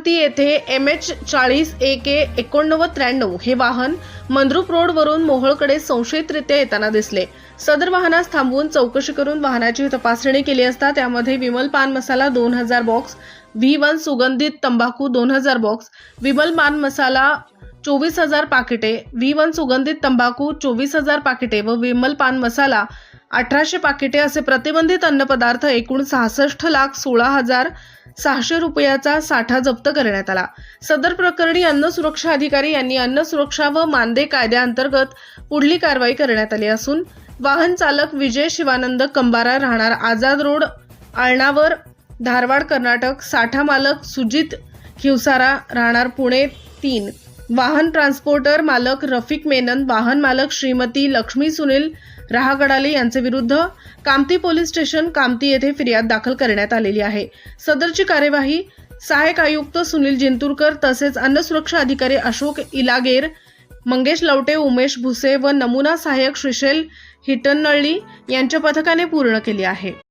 कामती येथे MH40 AK 8993 हे वाहन मंद्रुप रोडवरून मोहोळकडे संशयितरित्या येताना दिसले। सदर वाहनास थांबवून चौकशी करून वाहनाची तपासणी केली असता त्यामध्ये विमल पान मसाला 2000 बॉक्स, V1 सुगंधित तंबाखू 2000 बॉक्स, विमल पान मसाला 24000 पाकिटे, V1 सुगंधित तंबाखू 24000 पाकिटे व विमल पान मसाला 1800 पाकिटे असे प्रतिबंधित अन्न पदार्थ एकूण 66,16,600 रुपयाचा साठा जप्त करण्यात आला। सदर प्रकरणी अन्न सुरक्षा अधिकारी यांनी अन्न सुरक्षा व मानदे कायद्याअंतर्गत पुढील कारवाई करण्यात आली असून वाहन चालक विजय शिवानंद कंबारा राहणार आझाद रोड अळणावर धारवाड कर्नाटक, साठा मालक सुजित हिवसारा राहणार पुणे 3, वाहन ट्रान्सपोर्टर मालक रफिक मेनन, वाहन मालक श्रीमती लक्ष्मी सुनील राहागडाले यांचे विरुद्ध कामती पोलीस स्टेशन कामती येथे फिर्याद दाखल करण्यात आलेली आहे। सदरची कार्यवाही सहाय्यक आयुक्त सुनील जिंतूरकर तसेच अन्न सुरक्षा अधिकारी अशोक इलागेर, मंगेश लवटे, उमेश भुसे व नमुना सहाय्यक श्रीशैल हिटनळ्ळी यांच्या पथकाने पूर्ण केली आहे।